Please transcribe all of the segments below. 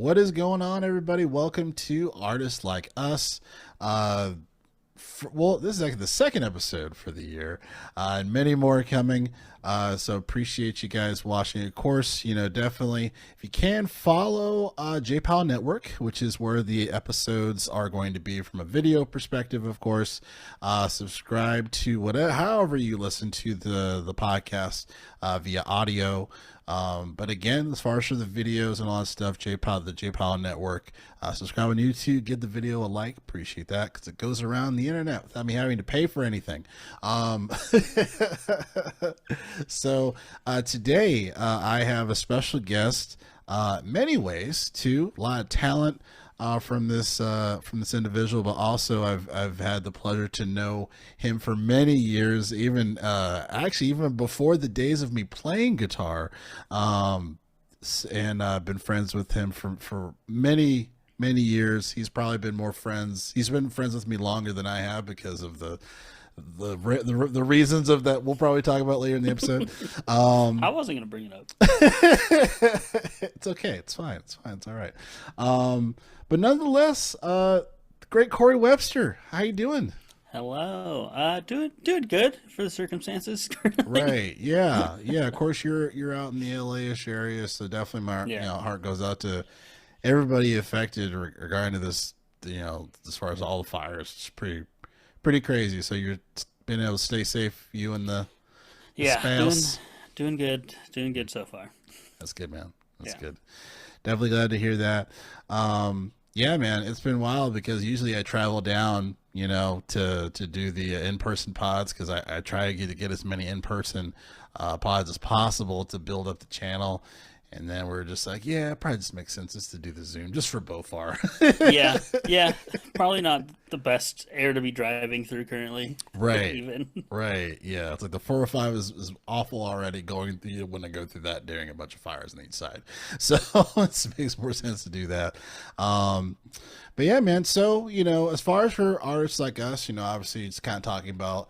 What is going on, everybody? Welcome to Artists Like Us. Well, this is actually the second episode for the year, and many more coming. So appreciate you guys watching. Of course, definitely if you can follow JPOW Network, which is where the episodes are going to be from a video perspective. Of course, subscribe to whatever, however you listen to the podcast via audio. But again, as far as for the videos and all that stuff, the JPOW Network, subscribe on YouTube, give the video a like, appreciate that because it goes around the internet without me having to pay for anything. So today I have a special guest, many ways too, a lot of talent. From this individual, but also I've had the pleasure to know him for many years, even actually even before the days of me playing guitar, and I've been friends with him for many years. He's probably been more friends. He's been friends with me longer than I have because of the reasons of that we'll probably talk about later in the episode. I wasn't gonna bring it up. It's okay. It's fine. It's fine. It's all right. But nonetheless, great Cory Webster. How you doing? Hello. Doing good for the circumstances currently. Right. Yeah. Yeah. Of course, you're out in the LA-ish area, so definitely my Yeah. heart goes out to everybody affected regarding to this. As far as all the fires, it's pretty crazy. So you're been able to stay safe, you and the Yeah, spouse. doing good so far. That's good, man. That's Yeah. good. Definitely glad to hear that. Yeah, man, it's been wild because usually I travel down, to do the in-person pods because I try to get as many in-person pods as possible to build up the channel. And then we're just like, yeah, it probably just makes sense just to do the Zoom just for Bofar. Yeah. Probably not the best air to be driving through currently. Right. Even. Right. Yeah. It's like the 405 is awful already going through when I go through that during a bunch of fires on each side. So it makes more sense to do that. But yeah, man. So, as far as for artists like us, obviously it's kind of talking about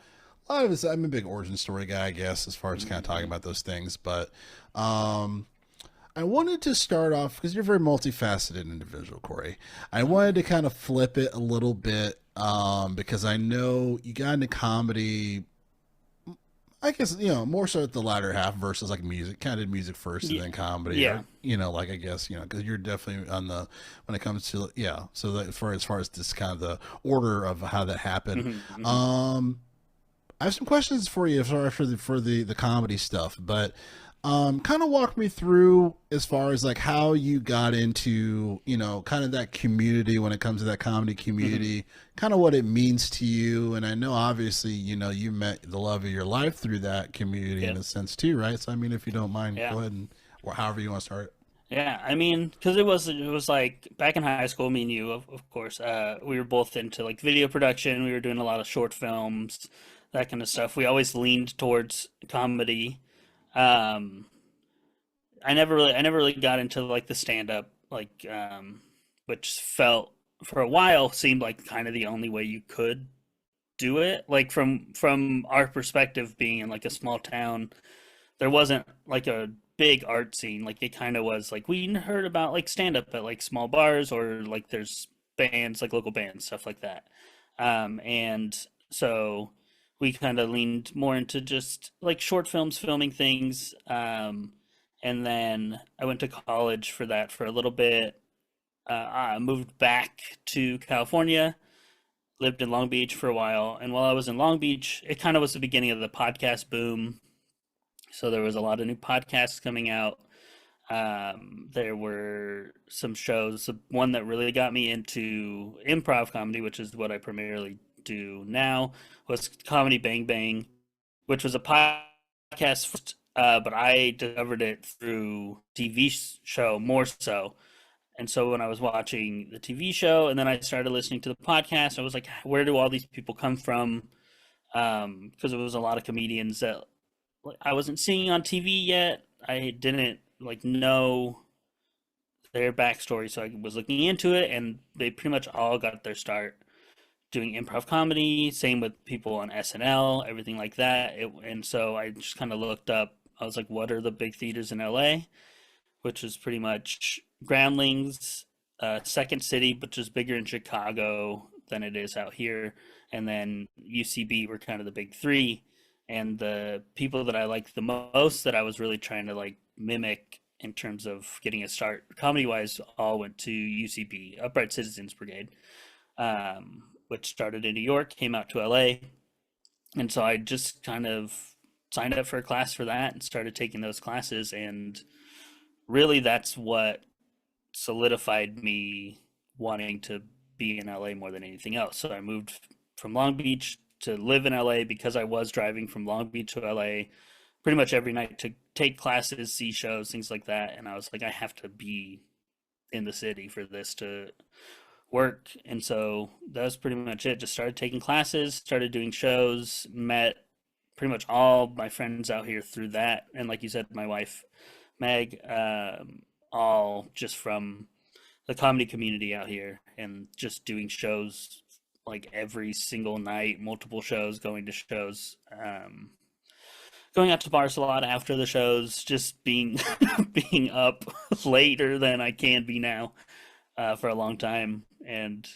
a lot of this. I'm a big origin story guy, I guess, as far as kind of talking about those things. But, I wanted to start off because you're a very multifaceted individual, Cory. I wanted to kind of flip it a little bit because I know you got into comedy. I guess more so at the latter half versus like music. Kind of did music first and Yeah. then comedy, Yeah. or like I guess because you're definitely on the when it comes to So that as far as this kind of the order of how that happened. Hmm. I have some questions for you as far as for the comedy stuff, but kind of walk me through as far as like how you got into kind of that community when it comes to that comedy Hmm. community, kind of what it means to you. And I know obviously you met the love of your life through that community in Yep. a sense too, right? So I mean, if you don't mind, Yeah. go ahead and or however you want to start. Yeah. I mean, because it was like back in high school, me and you, of course, we were both into like video production. We were doing a lot of short films, that kind of stuff. We always leaned towards comedy. Um, I never really got into like the stand up which felt for a while seemed like kind of the only way you could do it. Like from our perspective being in like a small town, there wasn't like a big art scene. Like it kind of was like we heard about like stand up at like small bars or like there's bands like local bands stuff like that. And so we kind of leaned more into just like short films, filming things. And then I went to college for that for a little bit. I moved back to California, lived in Long Beach for a while. And while I was in Long Beach, it kind of was the beginning of the podcast boom. So there was a lot of new podcasts coming out. There were some shows. One that really got me into improv comedy, which is what I primarily do now, was Comedy Bang Bang, which was a podcast first, but I discovered it through TV show more so. And so when I was watching the TV show and then I started listening to the podcast, I was like, where do all these people come from? Because it was a lot of comedians that like, I wasn't seeing on TV yet. I didn't like know their backstory, so I was looking into it, and they pretty much all got their start doing improv comedy. Same with people on SNL, everything like that. And so I just kind of looked up. I was like, what are the big theaters in LA? Which is pretty much Groundlings, Second City, which is bigger in Chicago than it is out here, and then UCB were kind of the big three. And the people that I liked the most that I was really trying to like mimic in terms of getting a start comedy wise all went to UCB, Upright Citizens Brigade, which started in New York, came out to LA. And so I just kind of signed up for a class for that and started taking those classes. And really, that's what solidified me wanting to be in LA more than anything else. So I moved from Long Beach to live in LA because I was driving from Long Beach to LA pretty much every night to take classes, see shows, things like that. And I was like, I have to be in the city for this to work. And so that was pretty much it. Just started taking classes, started doing shows, met pretty much all my friends out here through that. And like you said, my wife, Meg, all just from the comedy community out here and just doing shows like every single night, multiple shows, going to shows, going out to bars a lot after the shows, just being being up later than I can be now for a long time. And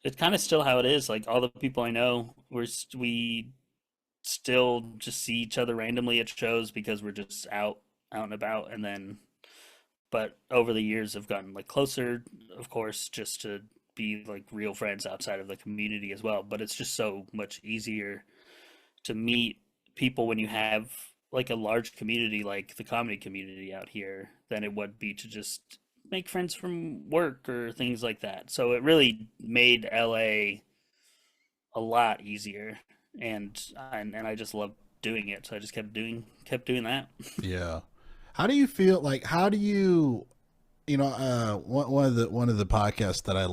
it's kind of still how it is. Like all the people I know, we still just see each other randomly at shows because we're just out and about. And then, but over the years, have gotten like closer, of course, just to be like real friends outside of the community as well. But it's just so much easier to meet people when you have like a large community like the comedy community out here than it would be to just make friends from work or things like that. So it really made LA a lot easier, and I just loved doing it. So I just kept doing that. Yeah. How do you feel like how do you one of the podcasts that I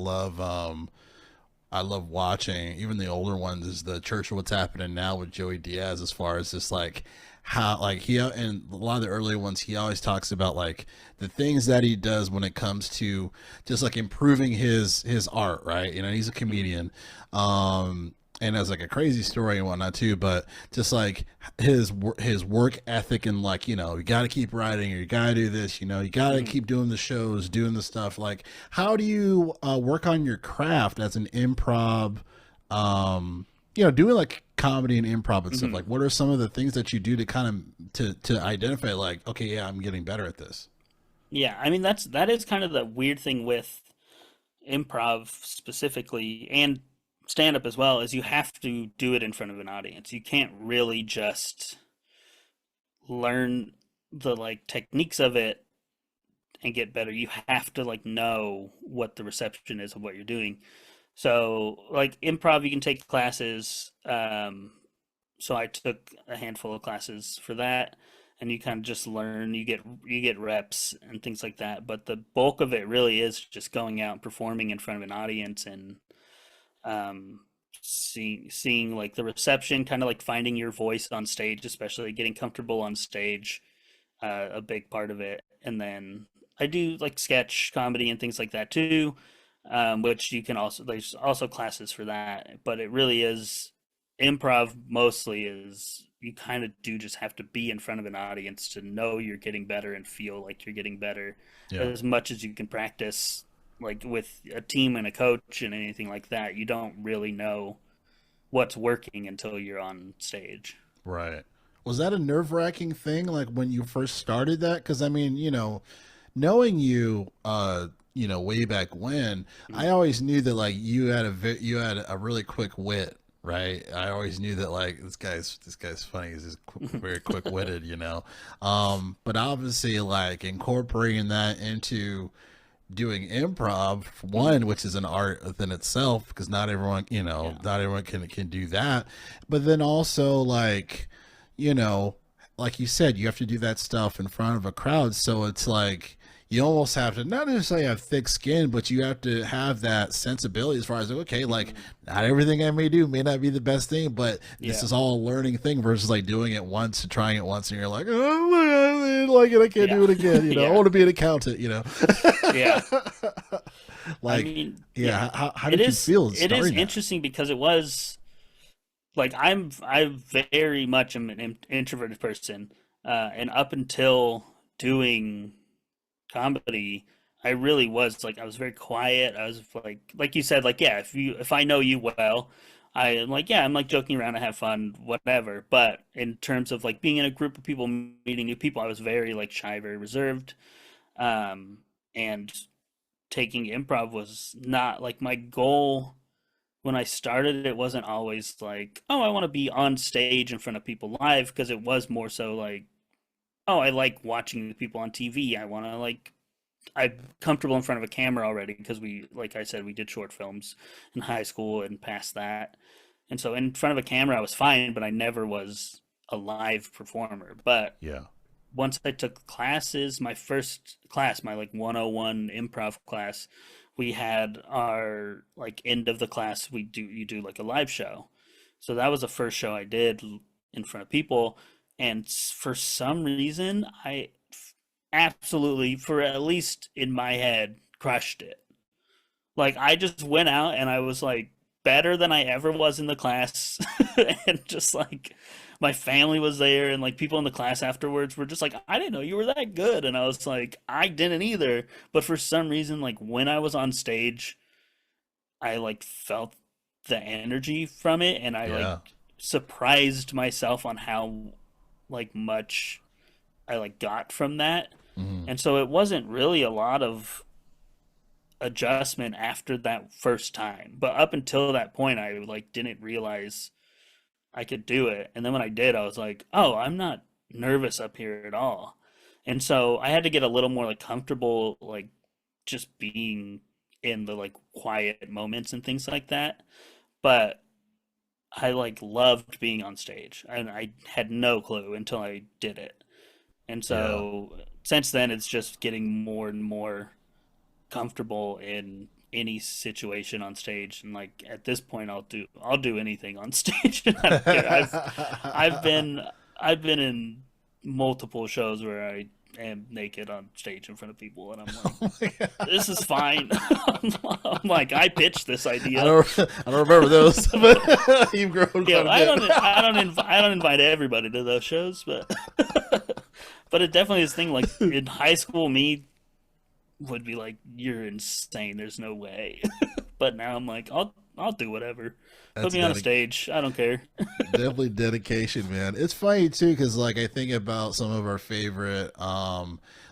love watching, even the older ones, is the Church of What's Happening Now with Joey Diaz, as far as just like how like he and a lot of the earlier ones he always talks about like the things that he does when it comes to just like improving his art, right? He's a comedian. And has like a crazy story and whatnot too, but just like his work ethic and like you got to keep writing or you got to do this, you got to Mm. keep doing the shows, doing the stuff. Like, how do you work on your craft as an improv? Doing like comedy and improv and stuff. Hmm. Like, what are some of the things that you do to kind of to identify like, okay, yeah, I'm getting better at this. Yeah, I mean that is kind of the weird thing with improv specifically and stand up as well is you have to do it in front of an audience. You can't really just learn the like techniques of it and get better. You have to like know what the reception is of what you're doing. So like improv you can take classes. So I took a handful of classes for that and you kind of just learn, you get reps and things like that. But the bulk of it really is just going out and performing in front of an audience and um, seeing like the reception, kind of like finding your voice on stage, especially getting comfortable on stage, a big part of it. And then I do like sketch comedy and things like that too, which you can also there's also classes for that. But it really is improv mostly is you kind of do just have to be in front of an audience to know you're getting better and feel like you're getting better Yeah. as much as you can practice like with a team and a coach and anything like that. You don't really know what's working until you're on stage. Right. Was that a nerve wracking thing, like when you first started that? Because I mean, knowing you, way back when, Mm. I always knew that like you had a really quick wit, right? I always knew that like this guy's funny. He's just very quick witted, you know. But obviously, like incorporating that into doing improv, one, which is an art within itself, because not everyone, Yeah. not everyone can do that. But then also you know, like you said, you have to do that stuff in front of a crowd. So it's like you almost have to not necessarily have thick skin, but you have to have that sensibility as far as okay, like Hmm. not everything I may do may not be the best thing, but this Yeah. is all a learning thing versus like doing it once and trying it once and you're like, oh, I didn't like it, I can't Yeah. do it again. I Yeah. want to be an accountant. Yeah. I Like, mean, yeah. yeah, how It did you is feel it is starting that? interesting because it was like I very much am an introverted person, and up until doing comedy, I really was like I was very quiet. I was like you said, like yeah, if I know you well, I am like yeah, I'm like joking around, I have fun, whatever. But in terms of like being in a group of people, meeting new people, I was very like shy, very reserved. And taking improv was not like my goal when I started. It wasn't always like, oh, I want to be on stage in front of people live, because it was more so like, oh, I like watching the people on TV. I want to like I'm comfortable in front of a camera already because we, like I said, we did short films in high school and past that. And so in front of a camera, I was fine, but I never was a live performer. But Yeah. once I took classes, my first class, my like 101 improv class, we had our like end of the class, you do like a live show. So that was the first show I did in front of people, and for some reason I absolutely, for at least in my head, crushed it. Like I just went out and I was like better than I ever was in the class. And just like my family was there, and like people in the class afterwards were just like, I didn't know you were that good. And I was like, I didn't either. But for some reason, like when I was on stage, I like felt the energy from it, and I like Yeah. surprised myself on how like much I like got from that. Mhm. And so it wasn't really a lot of adjustment after that first time. But up until that point, I like didn't realize I could do it. And then when I did, I was like, "Oh, I'm not nervous up here at all." And so I had to get a little more like comfortable like just being in the like quiet moments and things like that. But I like loved being on stage, and I had no clue until I did it. And Yeah. so since then, it's just getting more and more comfortable in any situation on stage. And like at this point, I'll do anything on stage. And I don't care. I've been I've been in multiple shows where I am naked on stage in front of people, and I'm like, Oh my God. this is fine. I'm like, I pitched this I idea. don't I don't remember those, but you've grown Yeah, quite a bit. I don't invite everybody to those shows, but but it definitely is a thing. Like in high school, me would be like, "You're insane. There's no way." But now I'm like, I'll do whatever. Put That's me on a dedication. stage. I don't care. Definitely dedication, man. It's funny too because like I think about some of our favorite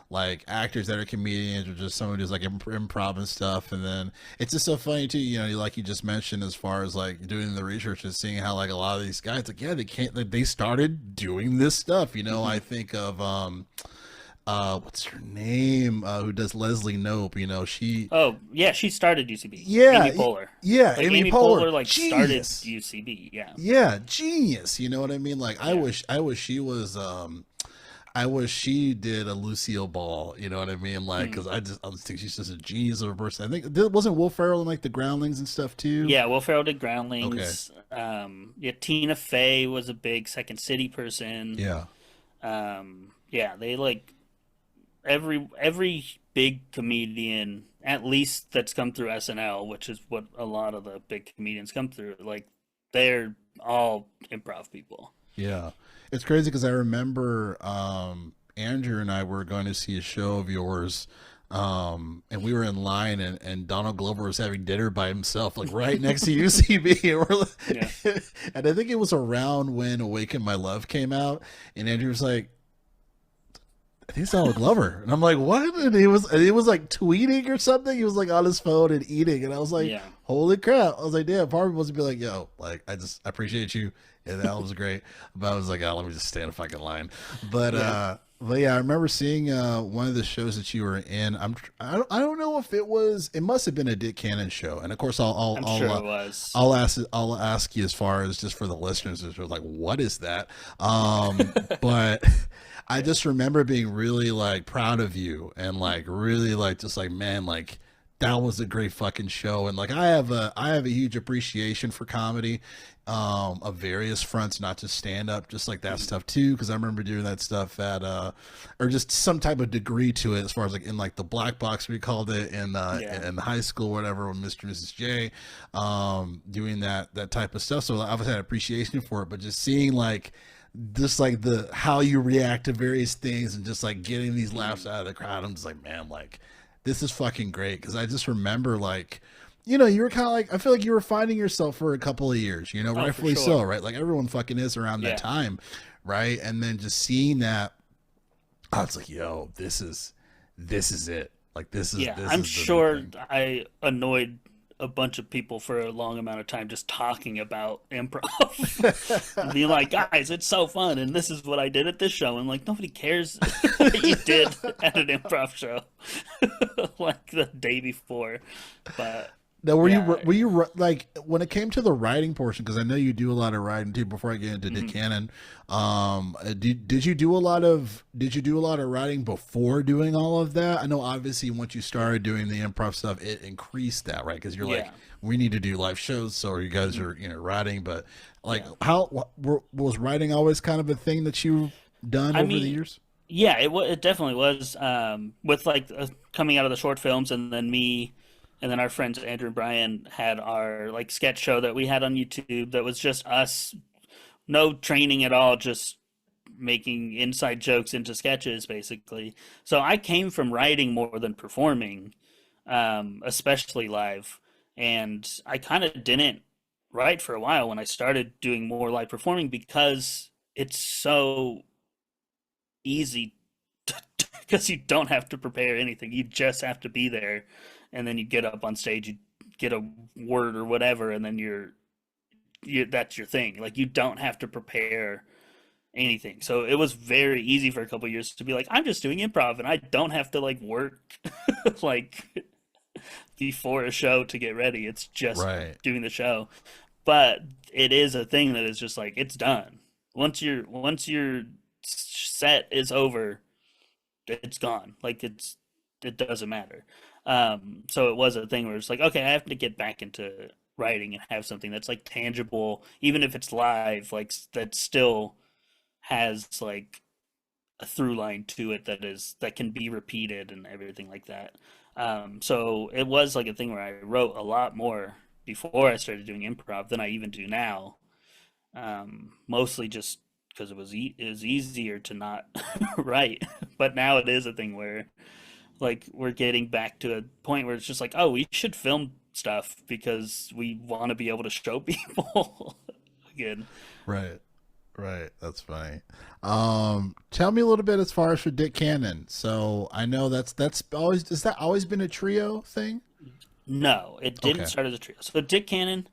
like actors that are comedians or just someone who's like improv and stuff, and then it's just so funny too. You know, like you just mentioned, as far as like doing the research and seeing how like a lot of these guys, like yeah, they can't. Like, they started doing this stuff. You know, Hmm. I think of what's her name? Who does Leslie Nope? You know, she Oh yeah, she started UCB. yeah, Amy Poehler. yeah, Like Amy Amy Poehler, Poehler, like started genius. UCB. Yeah, Yeah, genius. You know what I mean? Like yeah. I wish she was I wish she did a Lucille Ball, you know what I mean? Like Hmm. cuz I just think she's just a genius of a person. I think wasn't Will Ferrell in like The Groundlings and stuff too? Yeah, Will Ferrell did Okay. Groundlings. Yeah, Tina Fey was a big Second City person. Yeah. Yeah, they like every big comedian, at least that's come through SNL, which is what a lot of the big comedians come through. Like they're all improv people. Yeah. It's crazy cuz I remember Andrew and I were going to see a show of yours, and we were in line, and Donald Glover was having dinner by himself like right next to UCB, and, Yeah. and I think it was around when Awaken My Love came out, and Andrew was like, I think it's Donald Glover. And I'm like, what? And he was like tweeting or something. He was like on his phone and eating. And I was like, Yeah. holy crap. I was like, damn, part of me wants to be like, yo, like I appreciate you. And that was great. But I was like, oh, let me just stay in a fucking line. Yeah. But yeah, I remember seeing one of the shows that you were in. I don't know if it must have been a Dick Cannon show. And of course I'm sure it was. I'll ask you as far as just for the listeners, is like, what is that? But I just remember being really like proud of you and like really like just like man like that was a great fucking show. And like I have a huge appreciation for comedy of various fronts, not just stand up, just like that stuff too, because I remember doing that stuff at or just some type of degree to it, as far as like in like the black box we called it Yeah. in high school, whatever, with Mr. and Mrs. J, doing that type of stuff. So I've had appreciation for it, but just seeing like just like the how you react to various things and just like getting these laughs Mhm. out of the crowd, I'm just like, man, like this is fucking great because I just remember like, you were kind of like, I feel like you were finding yourself for a couple of years, Oh, for rightfully so, sure. right? Like everyone fucking is around that Yeah. time, right? And then just seeing that, I was like, yo, this is it. Like Yeah, this I'm is the new sure thing. I annoyed a bunch of people for a long amount of time just talking about improv. And being like, guys, it's so fun, and this is what I did at this show. And like, nobody cares what you did at an improv show, like the day before. But Now, yeah, like when it came to the writing portion? Because I know you do a lot of writing too. Before I get into Dick mhm. Cannon, did you do a lot of writing before doing all of that? I know obviously once you started doing the improv stuff, it increased that, right? Because you're like, Yeah, we need to do live shows, so you guys mhm. are writing. But like, Yeah. was writing always kind of a thing that you've done I over the mean, years? yeah, it definitely was. With like coming out of the short films, and then me, and then our friends Andrew and Brian had our like sketch show that we had on YouTube that was just us, no training at all, just making inside jokes into sketches basically. So I came from writing more than performing, especially live, and I kind of didn't write for a while when I started doing more live performing because it's so easy because you don't have to prepare anything. You just have to be there, and then you get up on stage, you get a word or whatever, and then you that's your thing. Like you don't have to prepare anything. So it was very easy for a couple of years to be like, I'm just doing improv, and I don't have to like work like before a show to get ready. It's just Right. doing the show. But it is a thing that is just like it's done. Once your set is over, it's gone. Like it doesn't matter. So it was a thing where it's like, okay, I have to get back into writing and have something that's like tangible, even if it's live, like that still has like a through line to it that can be repeated and everything like that. So it was like a thing where I wrote a lot more before I started doing improv than I even do now. Mostly just because it was easier to not write, but now it is a thing where like we're getting back to a point where it's just like, oh, we should film stuff because we want to be able to show people again. Right. Right. That's funny. Tell me a little bit as far as for Dick Cannon. So I know that's always, has that always been a trio thing? No, it didn't Okay. start as a trio. So Dick Cannon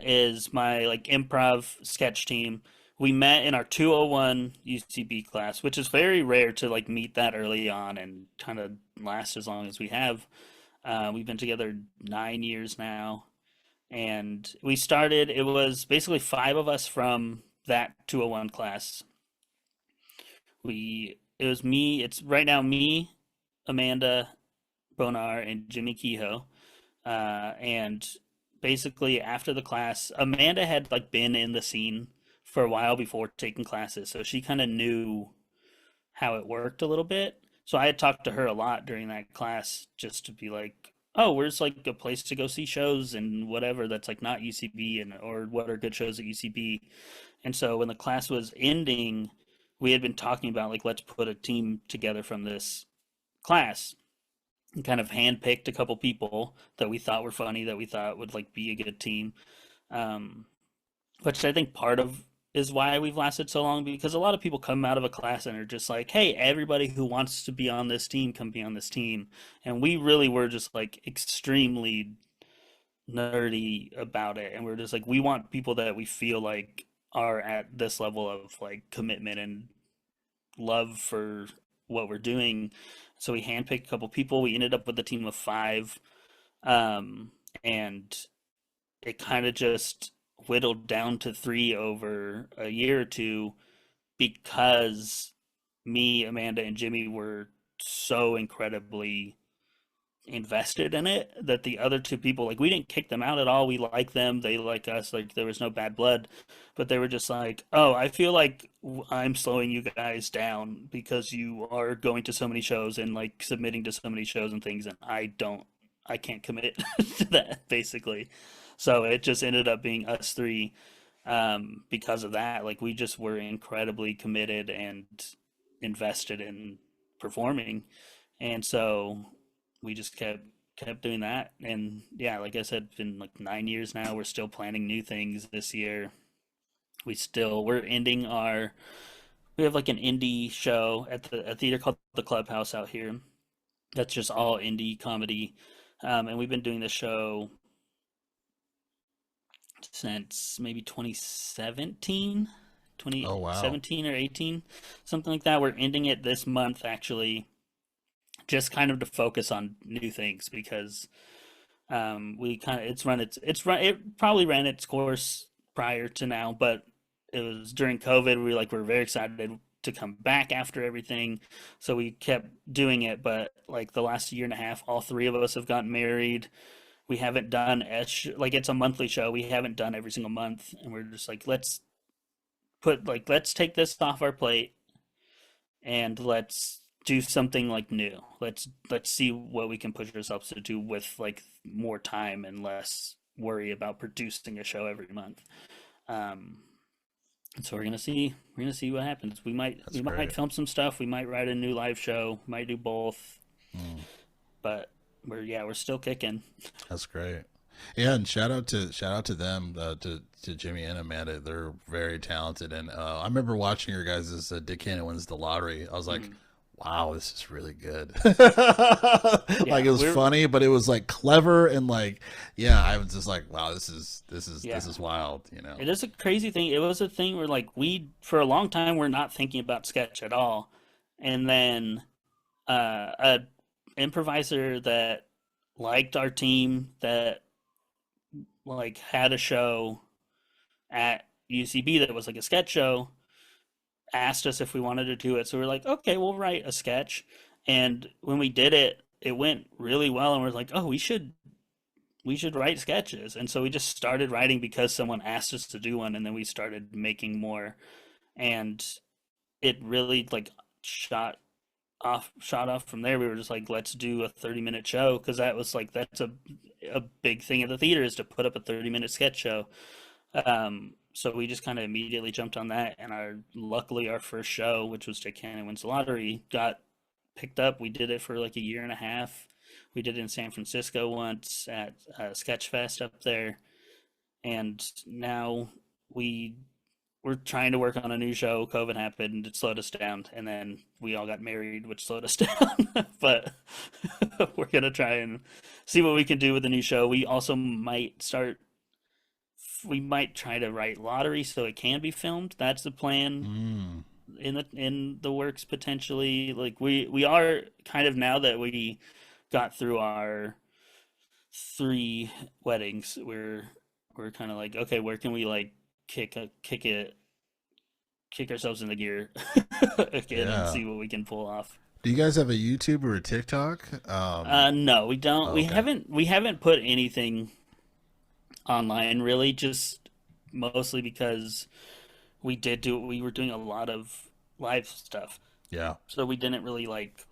is my like improv sketch team. We met in our 201 UCB class, which is very rare to like meet that early on and kind of last as long as we have. We've been together 9 years now, and we started. It was basically five of us from that 201 class. It was me. It's right now me, Amanda Bonar, and Jimmy Kehoe. And basically after the class, Amanda had like been in the scene for a while before taking classes, so she kind of knew how it worked a little bit. So I had talked to her a lot during that class just to be like, oh, where's like a place to go see shows and whatever that's like not UCB, and or what are good shows at UCB. And so when the class was ending, we had been talking about like let's put a team together from this class and kind of handpicked a couple people that we thought were funny that we thought would like be a good team. Um, which I think part of is why we've lasted so long because a lot of people come out of a class and are just like, "Hey, everybody who wants to be on this team, come be on this team." And we really were just like extremely nerdy about it, and we're just like, we want people that we feel like are at this level of like commitment and love for what we're doing. So we handpicked a couple people. We ended up with a team of five, um, and it kind of just whittled down to three over a year or two because me, Amanda, and Jimmy were so incredibly invested in it that the other two people, like, we didn't kick them out at all. We like them, they like us, like there was no bad blood, but they were just like, oh, I feel like I'm slowing you guys down because you are going to so many shows and like submitting to so many shows and things, and I can't commit to that basically. So it just ended up being us three, because of that. Like we just were incredibly committed and invested in performing, and so we just kept doing that. And yeah, like I said, it's been like 9 years now. We're still planning new things this year. We're ending our we have like an indie show at the a theater called the Clubhouse out here. That's just all indie comedy. And we've been doing this show since maybe 2017, Oh wow. 2017 or 18, something like that. We're ending it this month actually, just kind of to focus on new things because we kind of it probably ran its course prior to now, but it was during COVID. We're very excited to come back after everything, so we kept doing it. But like the last year and a half, all three of us have gotten married. We haven't done like it's a monthly show. We haven't done every single month, and we're just like let's take this off our plate and let's do something like new. Let's see what we can push ourselves to do with like more time and less worry about producing a show every month. Um, and so we're gonna see what happens. We might That's we might great. film some stuff. We might write a new live show. Might do both. Mm, But we're still kicking. that's great. Yeah, and shout out to them, to Jimmy and Amanda. They're very talented, and I remember watching your guys' Dick Hannon Wins the Lottery. I was like, Mm. wow, this is really good. Like Yeah, it was we're funny, but it was like clever and like, yeah, I was just like, wow, yeah. this is wild, you know. It is a crazy thing. It was a thing where like we for a long time we're not thinking about sketch at all, and then a improviser that liked our team that like had a show at UCB that was like a sketch show asked us if we wanted to do it. So we're like, okay, we'll write a sketch. And when we did it, it went really well, and we're like, oh, we should write sketches. And so we just started writing because someone asked us to do one, and then we started making more. And it really like shot off from there. We were just like, let's do a 30-minute show because that's a big thing at the theater is to put up a 30-minute sketch show. So we just kind of immediately jumped on that, and luckily our first show, which was Jake Cannon Wins the Lottery, got picked up. We did it for like a year and a half. We did it in San Francisco once at Sketchfest up there, and now we we're trying to work on a new show. COVID happened, it slowed us down, and then we all got married, which slowed us down. But we're gonna try and see what we can do with the new show. We might try to write lottery so it can be filmed. That's the plan Mm, in the works potentially. Like we are kind of now that we got through our three weddings, we're kind of like, okay, where can we like kick ourselves in the gear again and yeah. see what we can pull off. Do you guys have a YouTube or a TikTok? No, we don't. Oh, We okay. haven't we haven't put anything online really, just mostly because we were doing a lot of live stuff. Yeah. So we didn't really like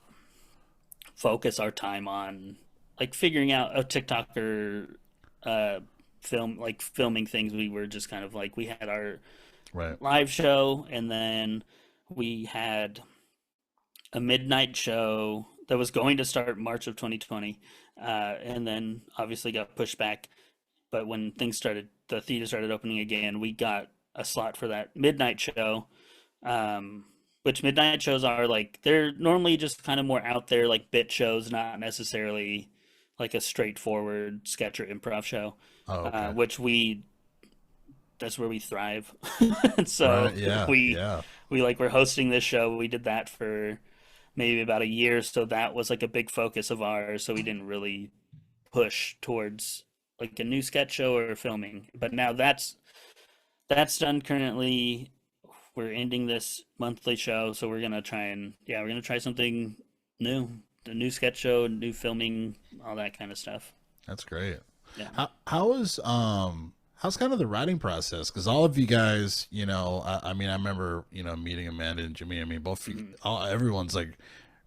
focus our time on like figuring out a TikToker uh filming things. We were just kind of like we had our Right. live show, and then we had a midnight show that was going to start March of 2020, and then obviously got pushed back. But when the theater started opening again, we got a slot for that midnight show. Which midnight shows are like they're normally just kind of more out there, like bit shows, not necessarily like a straightforward sketch or improv show. Oh, okay. Which that's where we thrive. So Right. Yeah. we Yeah. we're hosting this show. We did that for maybe about a year, so that was like a big focus of ours. So we didn't really push towards like a new sketch show or filming. But now that's done currently. We're ending this monthly show, so we're gonna try something new. A new sketch show, new filming, all that kind of stuff. That's great. Yeah. How's kind of the writing process? Because all of you guys, I mean, I remember, meeting Amanda and Jimmy. I mean, everyone's like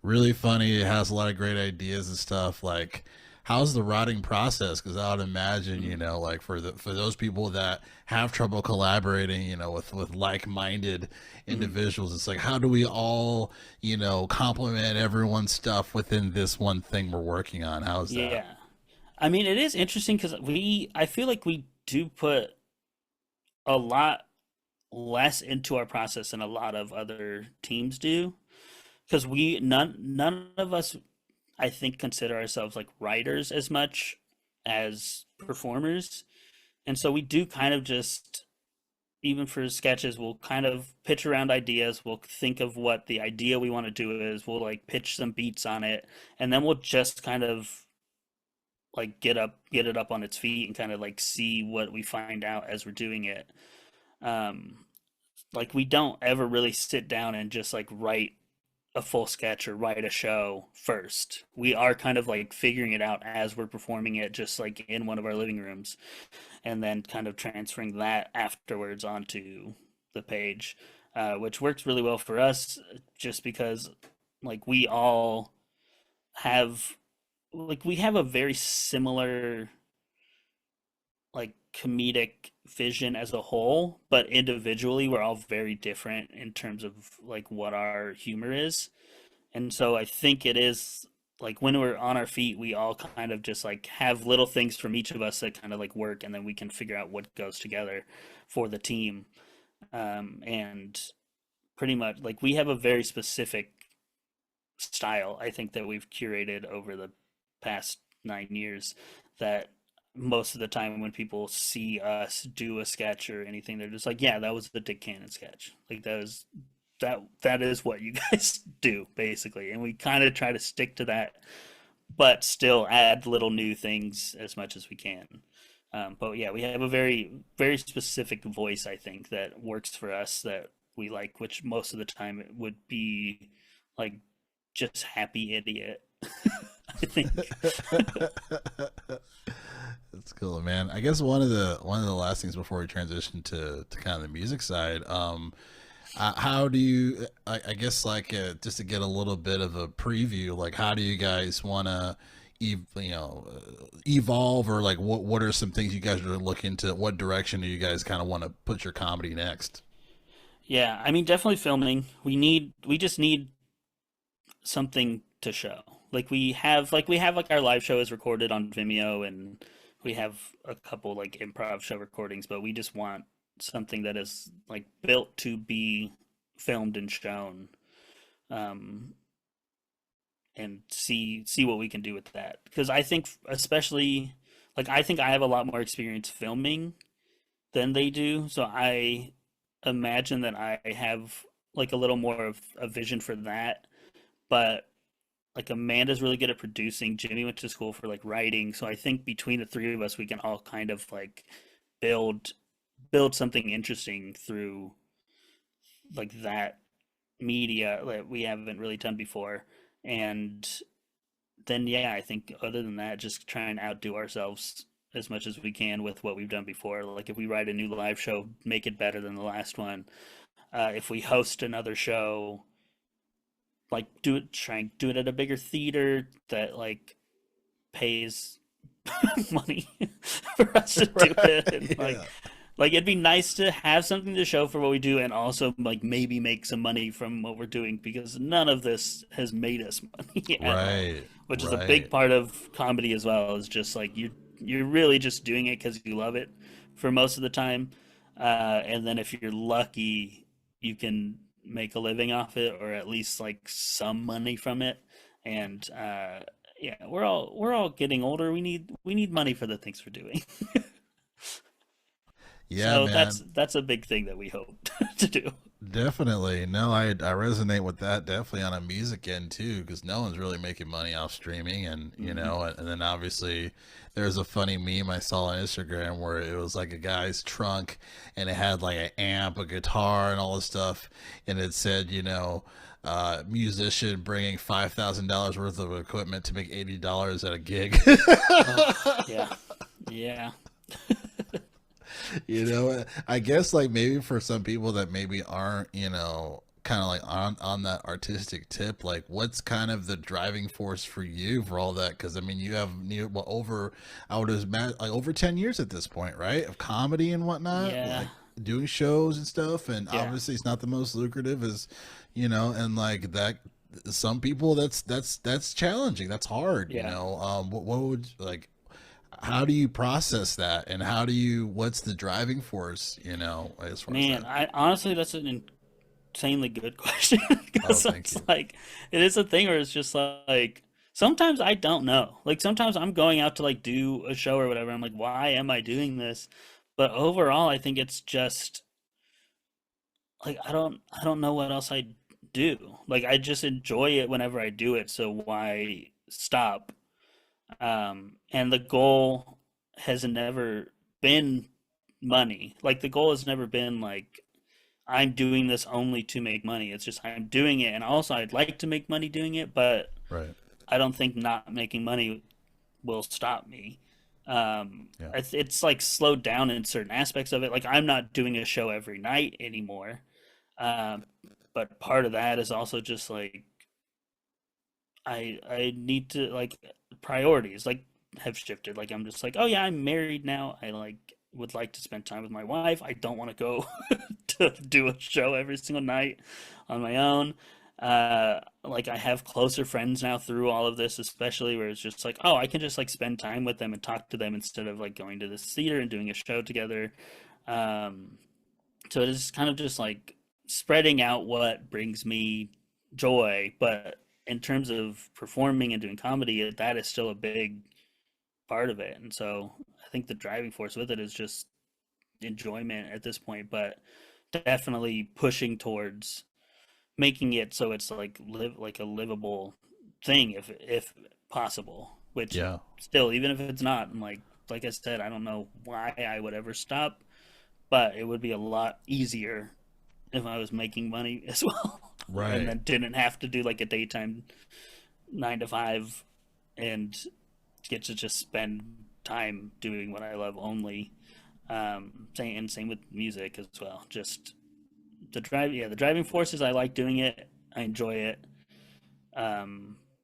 really funny. Has a lot of great ideas and stuff. Like, how's the writing process? Because I would imagine, Mm. like for those people that have trouble collaborating, with like minded Mm. individuals, it's like how do we all, complement everyone's stuff within this one thing we're working on? How's that? Yeah. I mean, it is interesting because I feel like we do put a lot less into our process than a lot of other teams do. Because none of us, I think, consider ourselves like writers as much as performers. And so we do kind of just, even for sketches, we'll kind of pitch around ideas. We'll think of what the idea we want to do is. We'll like pitch some beats on it, and then we'll just kind of like get it up on its feet and kind of like see what we find out as we're doing it. Um, like we don't ever really sit down and just like write a full sketch or write a show first. We are kind of like figuring it out as we're performing it, just like in one of our living rooms, and then kind of transferring that afterwards onto the page, which works really well for us, just because like we all have we have a very similar like comedic vision as a whole, but individually we're all very different in terms of like what our humor is. And so I think it is like when we're on our feet, we all kind of just like have little things from each of us that kind of like work, and then we can figure out what goes together for the team. And pretty much like we have a very specific style, I think, that we've curated over the past 9 years that most of the time when people see us do a sketch or anything, they're just like, yeah, that was the Dick Cannon sketch. Like that is what you guys do basically, and we kind of try to stick to that, but still add little new things as much as we can. But yeah, we have a very specific voice, I think, that works for us that we like, which most of the time it would be like just happy idiot. I think. That's cool, man. I guess one of the last things before we transition to kind of the music side, how do you? I guess like just to get a little bit of a preview, like how do you guys want to, evolve, or like what are some things you guys are looking to? What direction do you guys kind of want to put your comedy next? Yeah, I mean, definitely filming. We just need something to show. We have like our live show is recorded on Vimeo, and we have a couple like improv show recordings, but we just want something that is like built to be filmed and shown, um, and see what we can do with that. Because I think especially like I think I have a lot more experience filming than they do, so I imagine that I have like a little more of a vision for that. But like Amanda's really good at producing. Jimmy went to school for like writing, so I think between the three of us, we can all kind of like build something interesting through like that media that we haven't really done before. And then yeah, I think other than that, just try and outdo ourselves as much as we can with what we've done before. Like if we write a new live show, make it better than the last one. If we host another show, like try and do it at a bigger theater that like pays money for us to do it, and Right. Yeah. like it'd be nice to have something to show for what we do, and also like maybe make some money from what we're doing, because none of this has made us money at all, Right. which is a big Right. part of comedy as well, is just like you're really just doing it because you love it for most of the time, and then if you're lucky you can make a living off it, or at least like some money from it. And yeah, we're all getting older. We need money for the things we're doing. Yeah, So man. that's a big thing that we hope to do. Definitely. No, I resonate with that definitely on a music end too, because no one's really making money off streaming, and Hmm. and then obviously there's a funny meme I saw on Instagram where it was like a guy's trunk, and it had like an amp, a guitar, and all this stuff, and it said, musician bringing $5,000 worth of equipment to make $80 at a gig. Oh yeah, yeah. I guess like maybe for some people that maybe aren't, kind of like on that artistic tip, like what's kind of the driving force for you for all that? Because I mean, you have well, over I would imagine like over 10 years at this point, right, of comedy and whatnot, Yeah, like doing shows and stuff. And yeah, obviously, it's not the most lucrative, as and like that. Some people that's challenging. That's hard. yeah. What would like how do you process that and what's the driving force as far as Man, that? I honestly, that's an insanely good question Oh, because thank it's you. like it is a thing where it's just like sometimes I don't know. Like sometimes I'm going out to like do a show or whatever. I'm like, why am I doing this? But overall, I think it's just like I don't know what else I do. Like I just enjoy it whenever I do it, so why stop? And the goal has never been money. Like the goal has never been like I'm doing this only to make money. It's just I'm doing it, and also I'd like to make money doing it, but Right. I don't think not making money will stop me. Yeah. It's like slowed down in certain aspects of it. Like I'm not doing a show every night anymore. Um, but part of that is also just like I need to like priorities like have shifted. Like I'm just like, oh yeah, I'm married now. I like would like to spend time with my wife. I don't want to go to do a show every single night on my own. Like I have closer friends now through all of this, especially where it's just like, oh, I can just like spend time with them and talk to them instead of like going to this theater and doing a show together. Um, so it is kind of just like spreading out what brings me joy, but in terms of performing and doing comedy, that is still a big part of it. And so I think the driving force with it is just enjoyment at this point, but definitely pushing towards making it so it's like like a livable thing if possible. Which Yeah. still, even if it's not, and like I said, I don't know why I would ever stop, but it would be a lot easier if I was making money as well, and Right. then didn't have to do like a daytime 9 to 5 and get to just spend time doing what I love only. Same with music as well. Just the driving force is I like doing it, I enjoy it,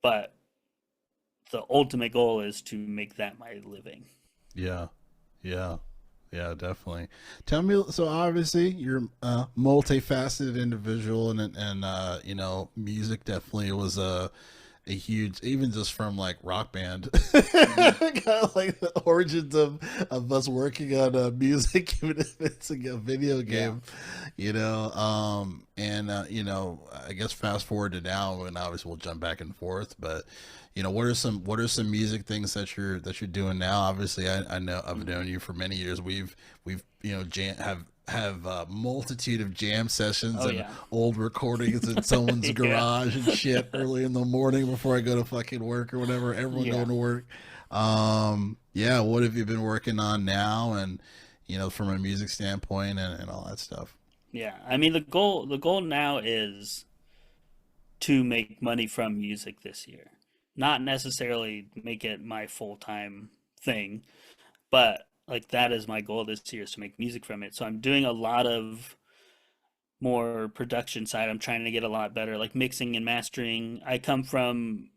but the ultimate goal is to make that my living. Yeah. Yeah. Yeah, definitely. Tell me, so obviously you're a multifaceted individual, and music definitely was a huge, even just from like Rock Band, Hmm. kind of like the origins of us working on music, even if it's a video Yeah. game, and I guess fast forward to now, and obviously we'll jump back and forth, but what are some music things that you're doing now? Obviously, I know I've known you for many years. We've have a multitude of jam sessions Oh and yeah. old recordings in someone's Yeah. garage and shit early in the morning before I go to fucking work or whatever. Everyone Yeah. going to work. Yeah. What have you been working on now? And from a music standpoint and all that stuff. Yeah. I mean the goal now is to make money from music this year. Not necessarily make it my full-time thing, but like that is my goal this year is to make music from it. So I'm doing a lot of more production side. I'm trying to get a lot better, like mixing and mastering. I come from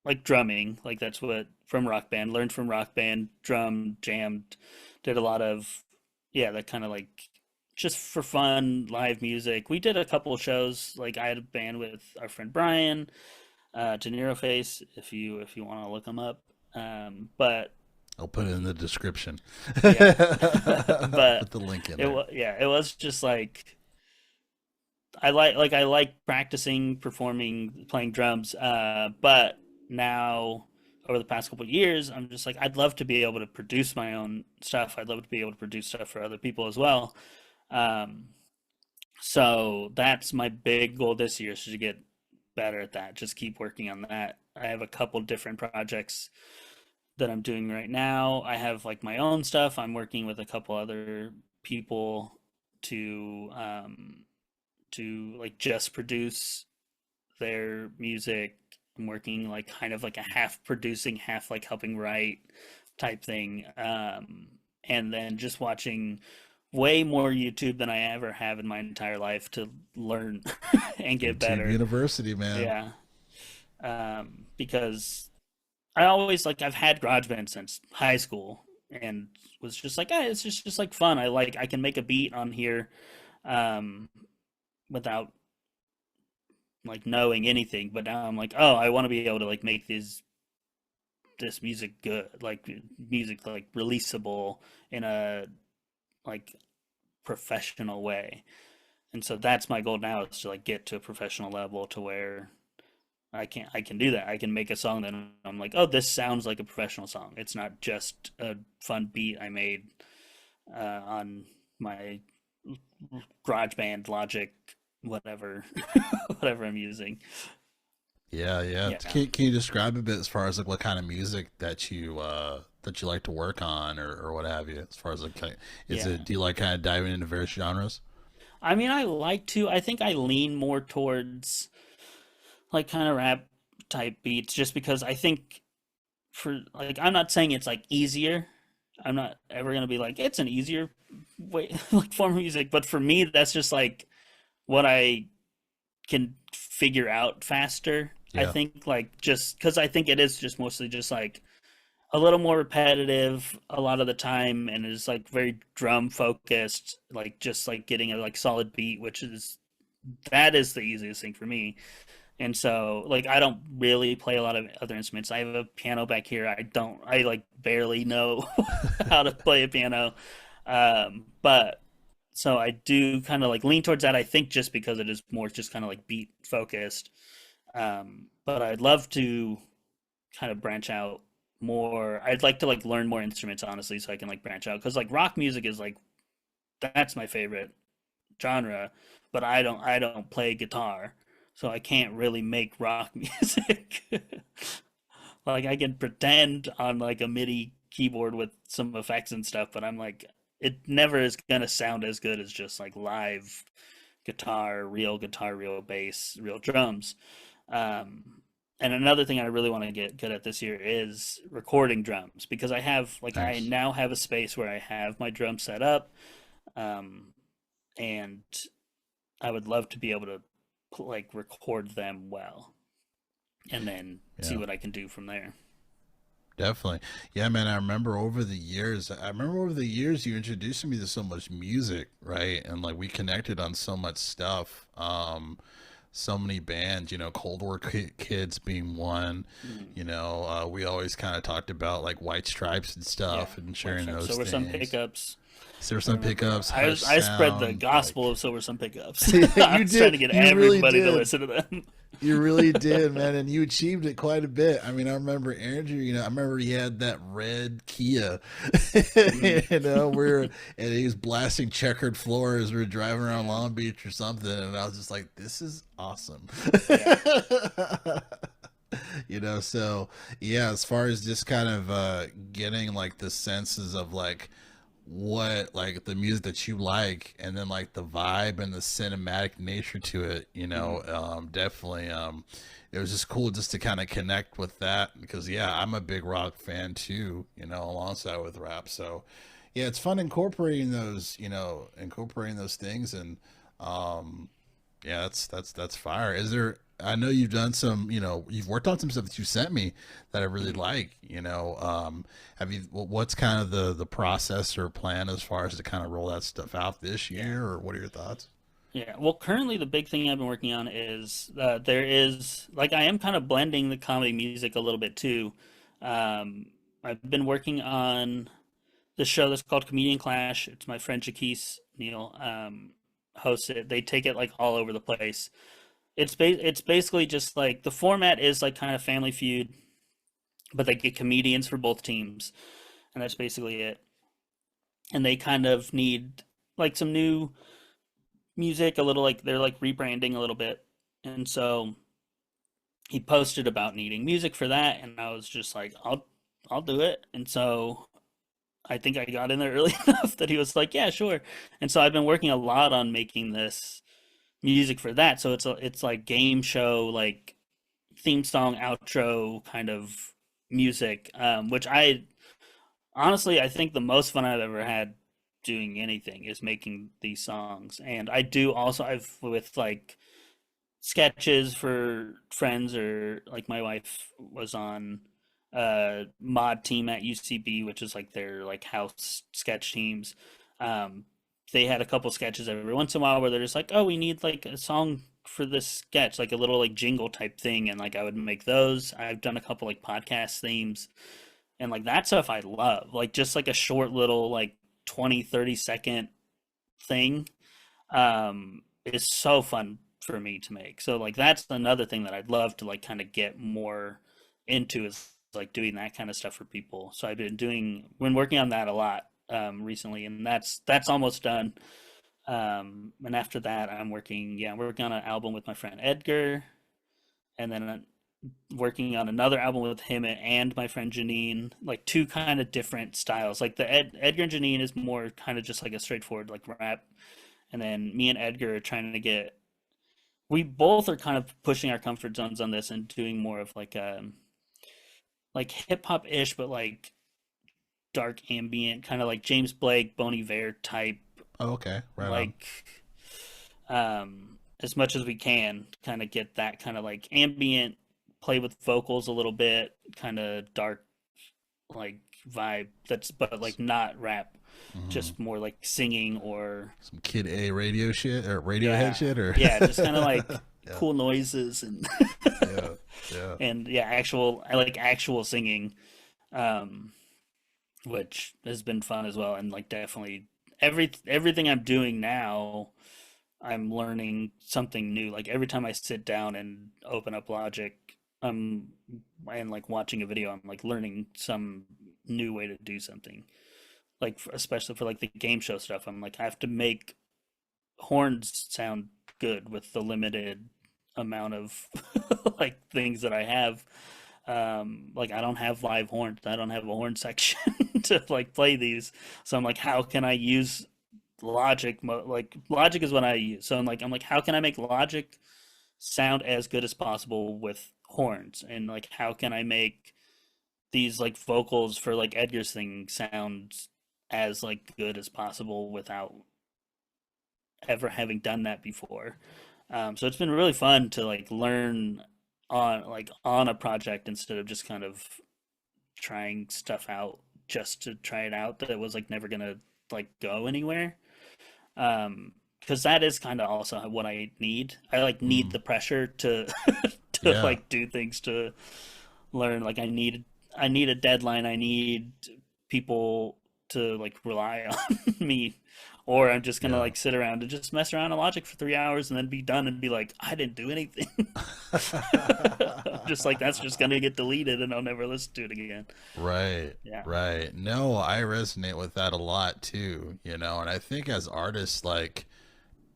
like drumming, like that's what from Rock Band, learned from Rock Band, drummed, jammed, did a lot of that kind of like just for fun live music. We did a couple of shows. Like I had a band with our friend Brian, De Niro Face, if you want to look him up. But I'll put it in the description. yeah, I'll but put the link in it there. was it was just like I like practicing, performing, playing drums. But now over the past couple of years, I'm just like I'd love to be able to produce my own stuff. I'd love to be able to produce stuff for other people as well. Um, so that's my big goal this year is to get better at that. Just keep working on that. I have a couple different projects that I'm doing right now. I have like my own stuff. I'm working with a couple other people to like just produce their music. I'm working like kind of like a half producing, half like helping write type thing. And then just watching way more YouTube than I ever have in my entire life to learn and get YouTube better. University, man. Yeah. Because I always like I've had GarageBand since high school and was just like, it's just like fun. I can make a beat on here um without like knowing anything, but now I'm like, oh, I want to be able to like make this music good, like music like releasable in a like professional way. And so that's my goal now is to like get to a professional level to where I can do that. I can make a song that I'm like, oh, this sounds like a professional song. It's not just a fun beat I made on my GarageBand, Logic, whatever, whatever I'm using. Yeah, yeah. Yeah, Can you describe a bit as far as like what kind of music that you like to work on or what have you? As far as like, is yeah. it do you like kind of diving into various genres? I mean, I like to. I think I lean more towards like kind of rap type beats, just because I think for like I'm not saying it's like easier. I'm not ever gonna be like it's an easier way like form of music, but for me that's just like what I can figure out faster. I Yeah, think like just because I think it is just mostly just like a little more repetitive a lot of the time and is like very drum focused, like just like getting a like solid beat, which is that is the easiest thing for me. And so, like, I don't really play a lot of other instruments. I have a piano back here. I like barely know how to play a piano. But so I do kind of like lean towards that. I think just because it is more just kind of like beat focused. But I'd love to kind of branch out more. I'd like to like learn more instruments, honestly, so I can like branch out. Because like rock music is like, that's my favorite genre, but I don't play guitar, so I can't really make rock music. Like I can pretend on like a MIDI keyboard with some effects and stuff, but I'm like it never is gonna sound as good as just like live guitar, real bass, real drums. And another thing I really want to get good at this year is recording drums because I nice. now have a space where I have my drum set up. Um, and I would love to be able to like record them well and then see Yeah. what I can do from there. Definitely. Yeah, man, I remember over the years you introduced me to so much music, right? And like we connected on so much stuff. So many bands, Cold War Kids being one, Mm, we always kind of talked about like White Stripes and yeah, stuff and White sharing Stripes, those Silver Sun things. Pickups. So there were I some remember pickups, Hush I spread the Sound, gospel like of Silver Sun Pickups. I you was trying to did, get you really everybody to did. listen to them. You really did, man, and you achieved it quite a bit. I mean, I remember Andrew. I remember he had that red Kia, Mm, where and he was blasting Checkered Floor as we were driving around yeah, Long Beach or something, and I was just like, "This is awesome." yeah, So yeah, as far as just kind of getting like the senses of like what like the music that you like and then like the vibe and the cinematic nature to it, mm, definitely it was just cool just to kind of connect with that because yeah, I'm a big rock fan too, alongside with rap. So yeah, it's fun incorporating those things and um yeah, that's fire. Is there? I know you've done some. You've worked on some stuff that you sent me that I really mm, like. Have you? What's kind of the process or plan as far as to kind of roll that stuff out this yeah. year, or what are your thoughts? Yeah, well, currently the big thing I've been working on is there is like I am kind of blending the comedy music a little bit too. I've been working on this show that's called Comedian Clash. It's my friend Jaquise Neal hosts it. They take it like all over the place. It's basically just like the format is like kind of Family Feud, but they get comedians for both teams, and that's basically it. And they kind of need like some new music, a little like they're like rebranding a little bit, and so he posted about needing music for that, and I was just like, I'll do it. And so I think I got in there early enough that he was like, yeah, sure. And so I've been working a lot on making this music for that. So it's like game show, like theme song, outro kind of music, which I honestly I think the most fun I've ever had doing anything is making these songs. And I do also, I've with like sketches for friends, or like my wife was on mod team at UCB, which is like their like house sketch teams. Um, they had a couple sketches every once in a while where they're just like, oh, we need like a song for this sketch, like a little like jingle type thing, and like I would make those. I've done a couple like podcast themes, and like that stuff I love. Like just like a short little like 20-30 second thing is so fun for me to make. So like that's another thing that I'd love to like kind of get more into, is like doing that kind of stuff for people. So I've been working on that a lot recently, and that's almost done. And after that, I'm working on an album with my friend Edgar, and then working on another album with him and my friend Janine, like two kind of different styles. Like the Edgar and Janine is more kind of just like a straightforward like rap, and then me and Edgar are trying to get. We both are kind of pushing our comfort zones on this and doing more of like hip hop ish, but like dark ambient, kind of like James Blake, Bon Iver type, Oh, okay, right on. like as much as we can, kind of get that kind of like ambient, play with vocals a little bit, kind of dark like vibe. That's but like not rap, Mm-hmm. just more like singing or Some Kid A radio shit or Radiohead yeah, shit or yeah, just kind of like yeah, cool noises and yeah, yeah. and yeah, I like actual singing, um, which has been fun as well, and like definitely everything I'm doing now, I'm learning something new. Like every time I sit down and open up Logic, um, and like watching a video, I'm like learning some new way to do something. Like especially for like the game show stuff, I'm like I have to make horns sound good with the limited amount of like things that I have. Like I don't have live horns. I don't have a horn section to like play these. So I'm like, how can I use like Logic is what I use. So I'm like, how can I make Logic sound as good as possible with horns? And like, how can I make these like vocals for like Edgar's thing sound as like good as possible without ever having done that before? So it's been really fun to like learn on a project instead of just kind of trying stuff out just to try it out that was like never gonna like go anywhere. Because that is kind of also what I need. I like need Mm, the pressure to to yeah, like do things to learn. Like I need a deadline. I need people to like rely on me, or I'm just gonna yeah. like sit around and just mess around in Logic for 3 hours and then be done and be like, I didn't do anything. Just like that's just gonna get deleted and I'll never listen to it again. Right, Yeah. right. No, I resonate with that a lot too, and I think as artists, like,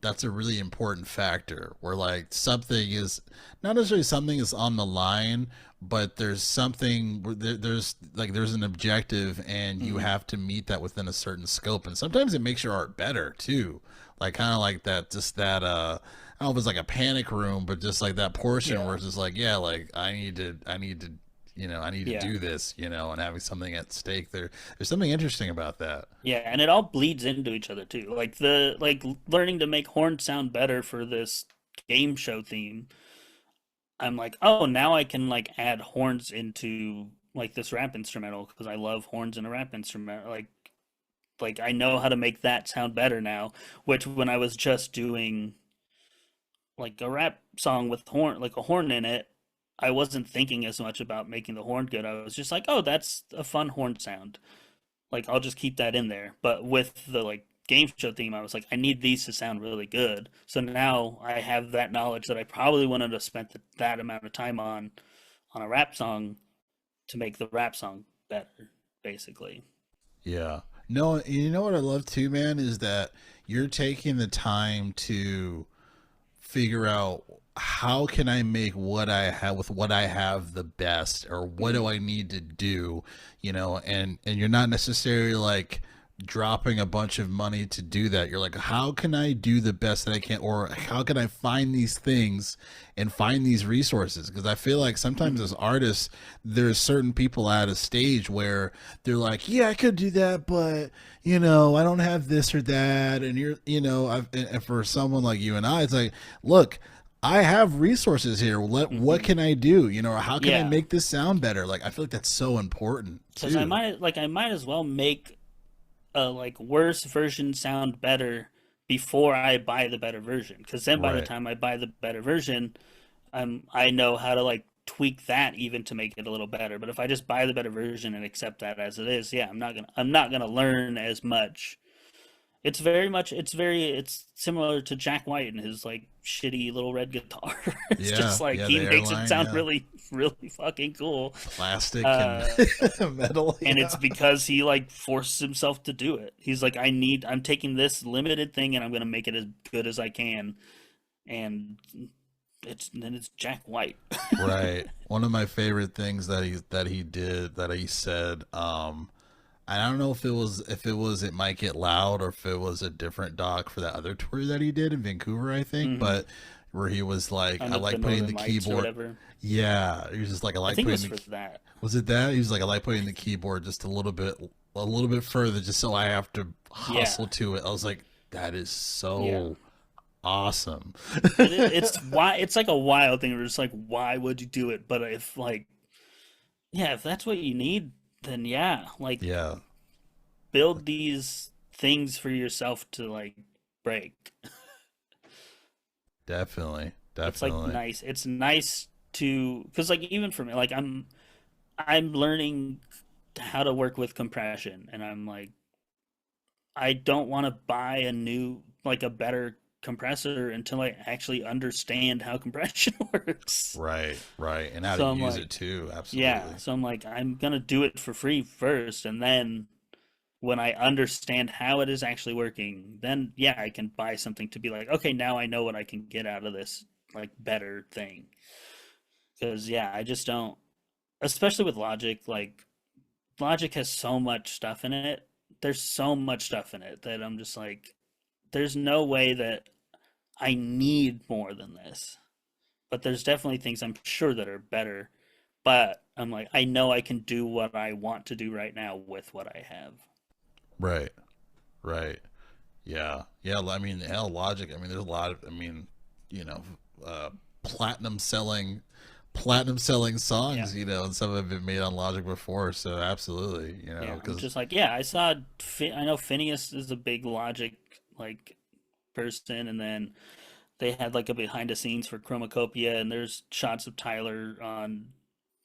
that's a really important factor where like something is not necessarily something is on the line, but there's something there's an objective and you Hmm. have to meet that within a certain scope, and sometimes it makes your art better too, like kind of like that, just that I don't know if it's like a panic room, but just like that portion where Yeah. it's just like, yeah, like I need to I need to Yeah. do this, and having something at stake there's something interesting about that. Yeah, and it all bleeds into each other too. Like the like learning to make horns sound better for this game show theme. I'm like, oh, now I can like add horns into like this rap instrumental because I love horns in a rap instrument. Like I know how to make that sound better now, which when I was just doing like a rap song with horn like a horn in it, I wasn't thinking as much about making the horn good. I was just like, oh, that's a fun horn sound. Like I'll just keep that in there. But with the like game show theme, I was like, I need these to sound really good. So now I have that knowledge that I probably wouldn't have spent that amount of time on a rap song to make the rap song better, basically. Yeah. No, you know what I love too, man, is that you're taking the time to figure out how can I make what I have with what I have the best, or what do Mm, I need to do, and you're not necessarily like dropping a bunch of money to do that. You're like, how can I do the best that I can, or how can I find these things and find these resources? Because I feel like sometimes as artists, there's certain people at a stage where they're like, yeah, I could do that, but I don't have this or that, and and for someone like you and I, it's like, look. I have resources here. What Hmm. can I do? Or how can I Yeah, make this sound better? Like, I feel like that's so important because I too. might as well make a like worse version sound better before I buy the better version. Because then by the Right. time I buy the better version, I know how to like tweak that even to make it a little better. But if I just buy the better version and accept that as it is, yeah, I'm not gonna learn as much. It's similar to Jack White and his like shitty little red guitar. It's just Yeah. like Yeah. he The makes it airline. sound Yeah. really really fucking cool. Plastic and Uh metal. and it's Yeah. because he like forces himself to do it. He's like, I'm taking this limited thing and I'm gonna make it as good as I can. And it's Jack White. Right. One of my favorite things that he did that he said. I don't know if it was It Might Get Loud, or if it was a different doc for that other tour that he did in Vancouver, I think. Hmm. But where he was like, I On the like putting Northern the Lights or keyboard. whatever. Yeah, he was just like, I I like think it putting was the. for that. Was it that? He was like, I like putting the keyboard just a little bit further, just so I have to Yeah, hustle to it. I was like, that is yeah. so awesome. It's like a wild thing. Where it's like, why would you do it? But if like, yeah, if that's what you need, then yeah, like Yeah, build these things for yourself to like break. definitely, It's like definitely. nice. It's nice to because like even for me, like I'm learning how to work with compression, and I'm like I don't want to buy a new like a better compressor until I actually understand how compression works. Right, right, and how to So I'm use like, it too. yeah. Absolutely. So I'm like, I'm gonna do it for free first, and then when I understand how it is actually working, then yeah, I can buy something to be like, okay, now I know what I can get out of this like better thing. Because yeah, I just don't, especially with Logic. Like Logic has so much stuff in it. There's so much stuff in it that I'm just like, there's no way that I need more than this. But there's definitely things I'm sure that are better. But I'm like, I know I can do what I want to do right now with what I have. Right, right. Yeah, yeah. I mean, hell, Logic. I mean, there's a lot of. I mean, you know, uh, platinum selling, platinum selling Yeah. songs. And some have been made on Logic before. So absolutely, Yeah. I'm because just like, yeah, I know Phineas is a big Logic like person. And then they had like a behind the scenes for Chromacopia, and there's shots of Tyler on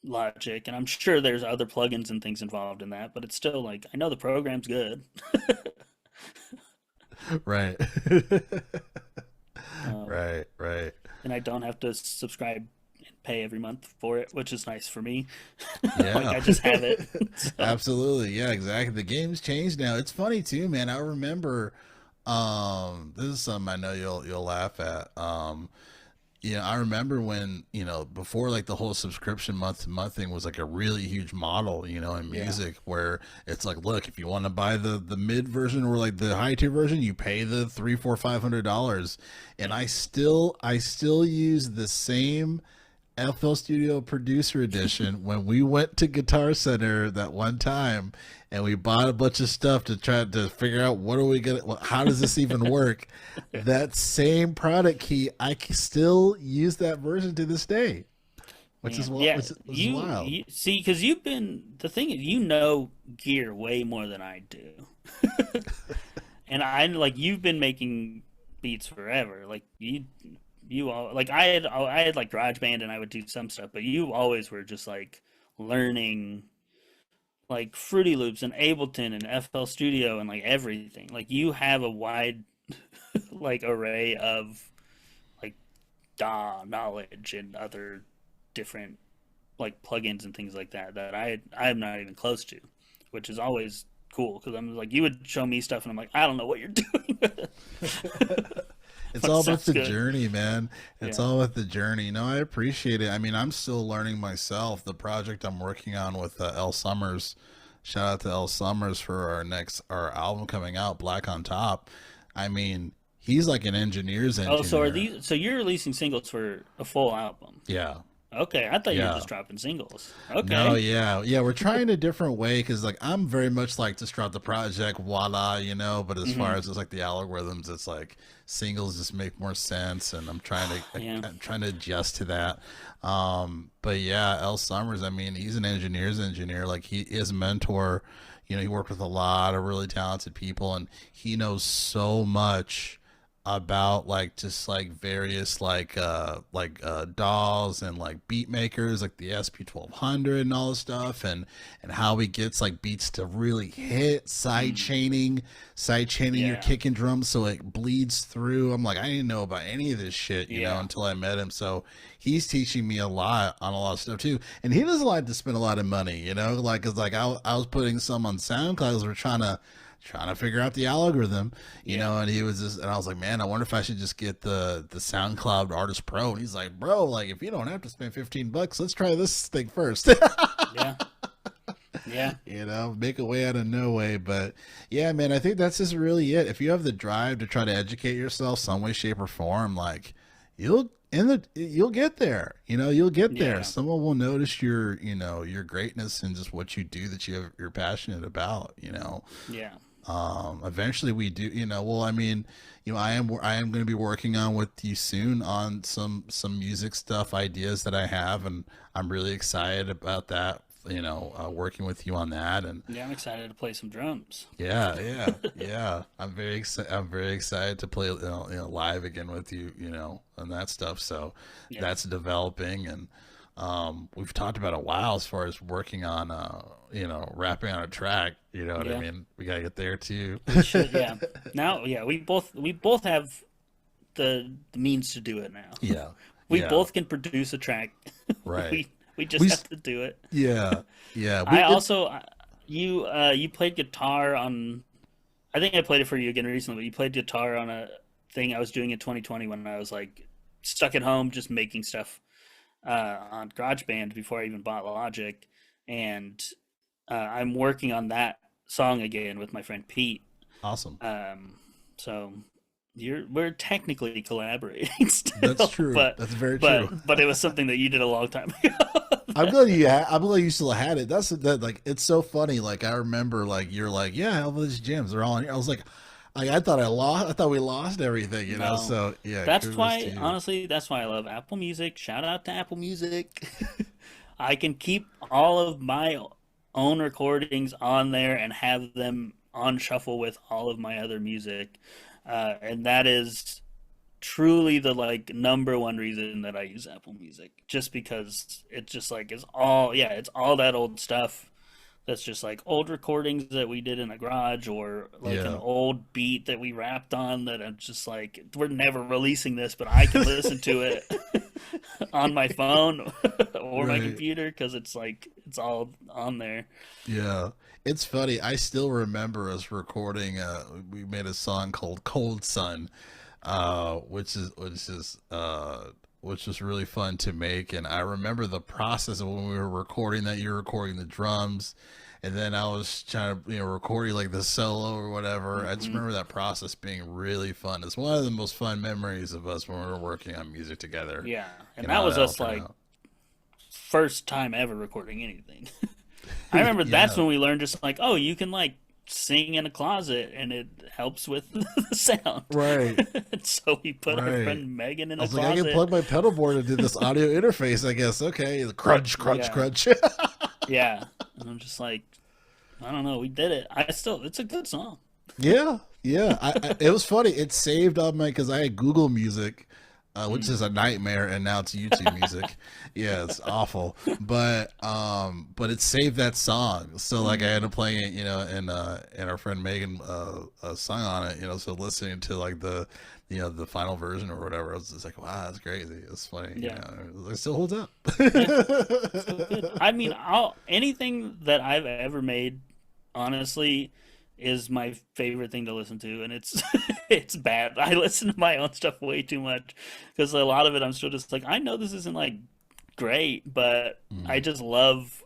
Logic. And I'm sure there's other plugins and things involved in that, but it's still like, I know the program's good. right, um, right, right. and I don't have to subscribe and pay every month for it, which is nice for me. Like Yeah, I just have it. So absolutely. Yeah, exactly. The game's changed now. It's funny too, man. I remember. This is something I know you'll laugh at. I remember when, before like the whole subscription month to month thing was like a really huge model, in yeah, music, where it's like, look, if you want to buy the mid version or like the high tier version, you pay the three, four, $500. And yeah, I still use the same FL Studio Producer Edition when we went to Guitar Center that one time, and we bought a bunch of stuff to try to figure out what are we gonna, how does this even work. That same product key, still use that version to this day, which is man, what yeah. which is You, wild. you see, because you've been the thing is, you know gear way more than I do, and I like you've been making beats forever. Like you all like I had like GarageBand and I would do some stuff, but you always were just like learning like Fruity Loops and Ableton and FL Studio and like everything. Like you have a wide like array of like DAW knowledge and other different like plugins and things like that that I'm not even close to, which is always cool because I'm like you would show me stuff and I'm like I don't know what you're doing, but It's it all about sounds the good. journey, man. It's Yeah. all about the journey. No, I appreciate it. I mean, I'm still learning myself. The project I'm working on with L Summers, shout out to L Summers for our album coming out, Black on Top. I mean, he's like an engineer's Oh, so are engineer. these? So you're releasing singles for a full album? Yeah, Okay, I thought you were yeah. just dropping singles. No, Okay, yeah, yeah. We're trying a different way because, like, I'm very much like just drop the project, voila, you know. But as far hmm, as just like the algorithms, it's like singles just make more sense, and yeah, I'm trying to adjust to that. But yeah, L Summers. I mean, he's an engineer's engineer. Like, he is a mentor. You know, he worked with a lot of really talented people, and he knows so much about like just like various dolls and like beat makers like the SP 1200 and all this stuff, and how he gets like beats to really hit mm, side chaining your yeah, kick and drums so it bleeds through. I'm like, I didn't know about any of this shit, you know, yeah, until I met him. So he's teaching me a lot on a lot of stuff too, and he doesn't like to spend a lot of money, you know, like cause like I was putting some on SoundCloud 'cause we're trying to figure out the algorithm, you yeah, know, and he was just, and I was like, man, I wonder if I should just get the SoundCloud Artist Pro. And he's like, bro, like if you don't have to spend $15, let's try this thing first. yeah, yeah, You know, make a way out of no way. But yeah, man, I think that's just really it. If you have the drive to try to educate yourself some way, shape, or form, like you'll get there. You know, you'll get there. yeah, Someone will notice your, you know, your greatness and just what you do that you're passionate about. You know, yeah, eventually we do, you know, well, I mean, you know, I am going to be working on with you soon on some music stuff ideas that I have, and I'm really excited about that, you know, working with you on that. And yeah. I'm excited to play some drums. yeah, yeah, yeah, I'm very excited to play, you know, live again with you, you know, and that stuff. So Yeah, that's developing. And we've talked about a while as far as working on you know, rapping on a track, you know what I yeah. mean? We gotta get there too. We should. Yeah. Now, yeah, we both have the means to do it now. Yeah. We Yeah. both can produce a track. Right. We just We have to do it. yeah. Yeah. We I it's also you played guitar on. I think I played it for you again recently. But you played guitar on a thing I was doing in 2020 when I was like stuck at home just making stuff on GarageBand before I even bought Logic, and I'm working on that song again with my friend Pete. awesome. Um, so we're technically collaborating That's still, true. but That's very true. but it was something that you did a long time ago. I'm glad you still had it. That's that like it's so funny. Like I remember like you're like, yeah, all these gems are all in here. I was like I thought we lost everything, you know. No, So yeah, that's kudos to why you. honestly, that's why I love Apple Music. Shout out to Apple Music. I can keep all of my own recordings on there and have them on shuffle with all of my other music, and that is truly the like number one reason that I use Apple Music, just because it's just like it's all, yeah, it's all that old stuff that's just like old recordings that we did in a garage, or like an Yeah. old beat that we rapped on that I'm just like we're never releasing this, but I can listen to it on my phone or my Right. computer because it's like it's all on there. Yeah. It's funny. I still remember us recording we made a song called Cold Sun, which was really fun to make. And I remember the process of when we were recording that. You were recording the drums, and then I was trying to, you know, recording like the solo or whatever. I just Hmm. remember that process being really fun. It's one of the most fun memories of us when we were working on music together, Yeah, and and that how was that all us turned like out. first time ever recording anything. I remember that's Yeah. when we learned just like, oh, you can like sing in a closet and it helps with the sound. Right. And so we put our Right. friend Megan in I a was like, I can closet. plug my pedal board into this audio interface, I guess. Okay. Crunch, crunch, Yeah, crunch. yeah. And I'm just like, I don't know, we did it. It's a good song. Yeah, yeah. It was funny. It saved on my because I had Google Music, which Mm. is a nightmare, and now it's YouTube Music. Yeah, it's awful. But it saved that song. So like I Mm. ended up playing it, you know, and our friend Megan sung on it, you know. So listening to like the, you know, the final version or whatever, I was just like, wow, that's crazy. It's funny. You Yeah, know, it still holds up. yeah. So good. I mean, I'll anything that I've ever made, honestly, is my favorite thing to listen to, and it's it's bad. I listen to my own stuff way too much because a lot of it I'm still just like, I know this isn't like great, but I Mm, just love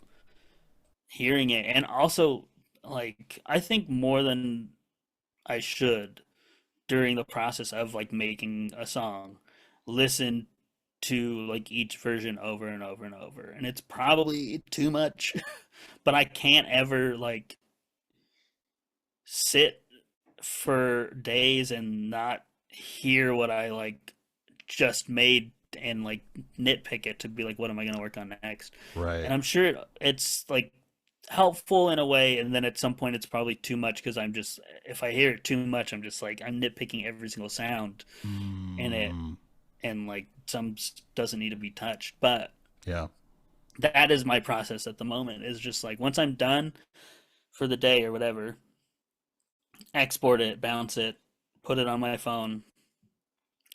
hearing it, and also like I think more than I should during the process of like making a song, listen to like each version over and over and over. And it's probably too much, but I can't ever like sit for days and not hear what I like just made and like nitpick it to be like, what am I going to work on next? Right. And I'm sure it's like helpful in a way, and then at some point it's probably too much because I'm just, if I hear it too much, I'm just like I'm nitpicking every single sound in it, Mm, and like some doesn't need to be touched. But yeah. that is my process at the moment, is just like once I'm done for the day or whatever, export it, bounce it, put it on my phone,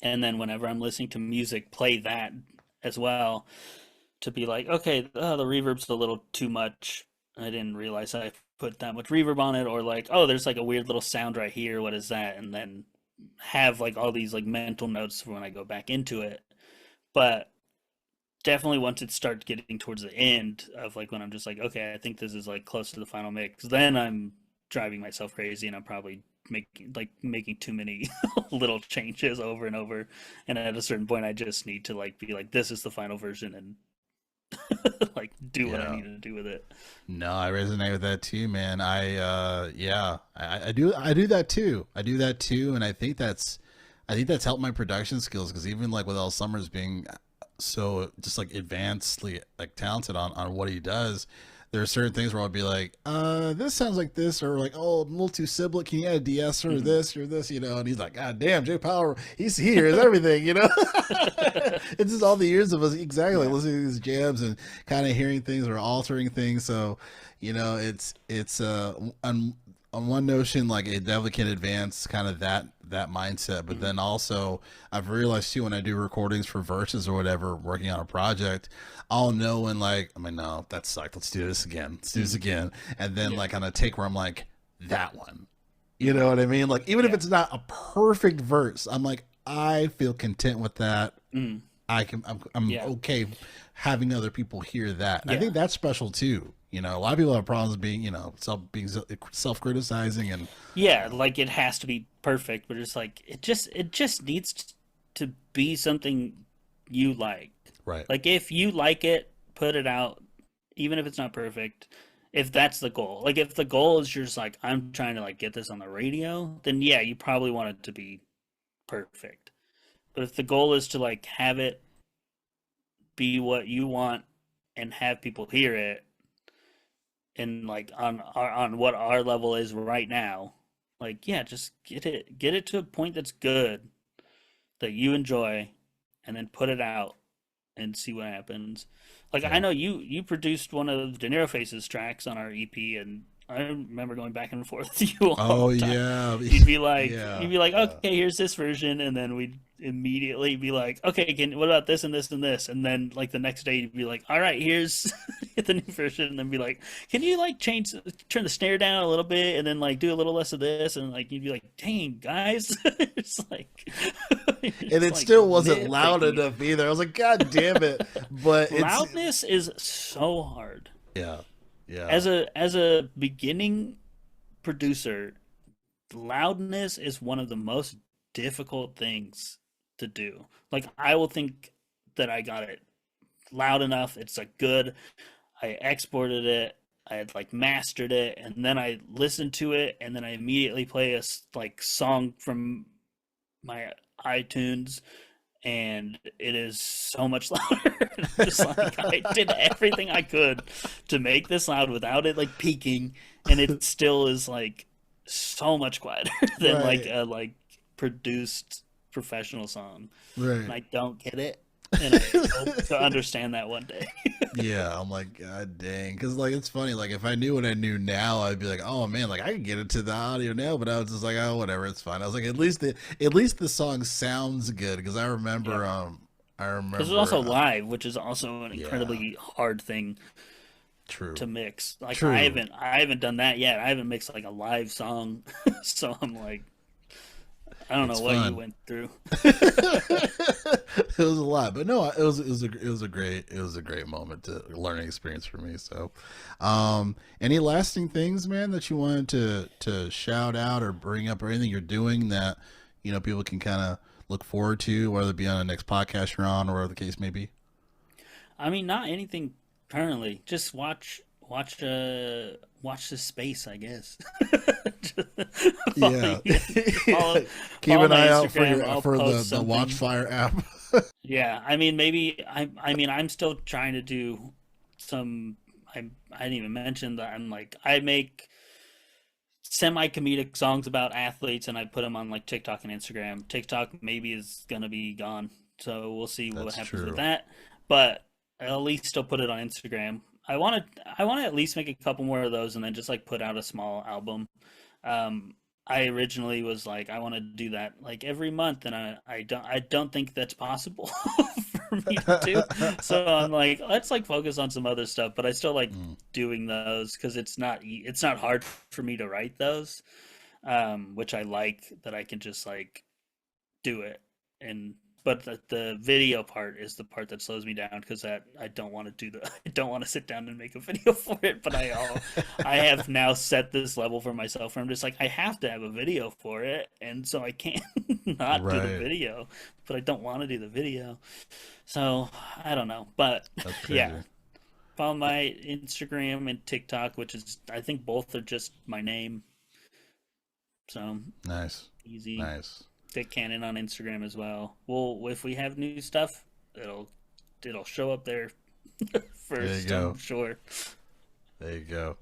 and then whenever I'm listening to music, play that as well to be like, okay, the reverb's a little too much. I didn't realize I put that much reverb on it, or like, oh, there's like a weird little sound right here. What is that? And then have like all these like mental notes for when I go back into it. But definitely once it starts getting towards the end of like when I'm just like, okay, I think this is like close to the final mix, then I'm driving myself crazy and I'm probably making too many little changes over and over. And at a certain point I just need to like be like, this is the final version, and like do what I Yeah. need to do with it. No, I resonate with that too, man. Yeah, I do that too. I do that too, and I think that's helped my production skills because even like with Al Summers being so just like advancedly like talented on what he does, there are certain things where I'll be like, this sounds like this, or like, oh, I'm a little too sibling. Can you add a DS Hmm. or this, And he's like, God damn, Jay Power, he's here, is everything. It's just all the years of us exactly like Yeah. listening to these jams and kind of hearing things or altering things. So, it's on one notion, like it definitely can advance kind of that mindset, but Hmm. then also I've realized too when I do recordings for verses or whatever, working on a project, I'll know when like I mean, no, that sucked. Let's do this again. Let's do this Hmm. again, and then Yeah. like on a take where I'm like that one. You know what I mean? Like even if Yeah. it's not a perfect verse, I'm like I feel content with that. Mm. I'm Yeah. okay having other people hear that. And I think Yeah. that's special too. A lot of people have problems being, being self criticizing and, Yeah, like it has to be perfect, but it's like it just needs to be something you like. right, Like if you like it, put it out, even if it's not perfect. If that's the goal, like if the goal is just like I'm trying to like get this on the radio, then yeah, you probably want it to be perfect. But if the goal is to like have it be what you want and have people hear it, and like on what our level is right now, like yeah, just get it to a point that's good, that you enjoy, and then put it out and see what happens. Like I yeah. know you produced one of De Niro Face's tracks on our EP, and I remember going back and forth with you all Oh the time. yeah, You'd be like, yeah, yeah. okay, here's this version, and then we'd immediately be like, okay, what about this and this and this, and then like the next day you'd be like, all right, here's the new version, and then be like, can you like turn the snare down a little bit, and then like do a little less of this, and like you'd be like, dang guys, it's like And it's it like still wasn't loud nitpicky. enough either. I was like, God damn it! But it's Loudness is so hard. yeah, yeah, As a beginning producer, loudness is one of the most difficult things to do. Like I will think that I got it loud enough, it's like good. I exported it, I had like mastered it, and then I listened to it, and then I immediately play a like song from my iTunes, and it is so much louder. And I'm just like, I did everything I could to make this loud without it like peaking, and it still is like so much quieter than like right, a like produced professional song. And right. I don't get it, and I hope to understand that one day. Yeah, I'm like, God dang, because like it's funny. Like if I knew what I knew now, I'd be like, oh man, like I could get into the audio now. But I was just like, oh whatever, it's fine. I was like, at least the song sounds good because Yeah, I because it's remember, also live, which is also an yeah, incredibly hard thing true, to mix. Like I true. haven't I haven't done that yet. I haven't mixed like a live song, so I'm like, I don't It's know what you fun. went through. It was a lot, but no, it was a great moment to learning experience for me. So, any lasting things, man, that you wanted to shout out or bring up, or anything you're doing that people can kind of look forward to, whether it be on the next podcast you're on or whatever the case may be. I mean, not anything currently. Just watch the space, I guess. Just follow, Yeah, follow keep follow an my eye out for Instagram. your I'll for post the something. Watchfire app. Yeah, I mean, maybe I'm still trying to do some. I didn't even mention that I make semi comedic songs about athletes and I put them on like TikTok and Instagram. TikTok maybe is gonna be gone, so we'll see what That's happens with true. that. But I'll at least still put it on Instagram. I want to at least make a couple more of those and then just like put out a small album. I originally was like I want to do that like every month, and I don't think that's possible for me to do. So I'm like, let's like focus on some other stuff, but I still like Mm, doing those because it's not hard for me to write those, which I like that I can just like do it. And but the video part is the part that slows me down because that I don't want to do the I don't want to sit down and make a video for it. But I have now set this level for myself where I'm just like I have to have a video for it, and so I can't not do the right. video. But I don't want to do the video, so I don't know. But That's yeah, crazy. follow my Instagram and TikTok, which is I think both are just my name, so Nice. easy. Nice. Dick Cannon on Instagram as well. Well, if we have new stuff, it'll it'll show up there There you first, I'm go. sure. There you go.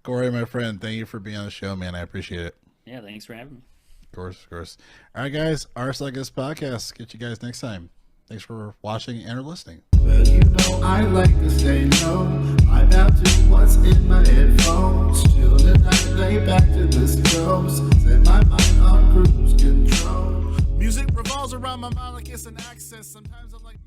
Corey, my friend, thank you for being on the show, man. I appreciate it. Yeah, thanks for having me. Of course, of course. All right, guys. Ours like this podcast. Get you guys next time. Thanks for watching and or listening. Well, I like to stay low. I bow to what's in my headphones. Chill the night, lay back to the stove. Set my mind on cruise control. Music revolves around my mind like it's an access. Sometimes I'm like.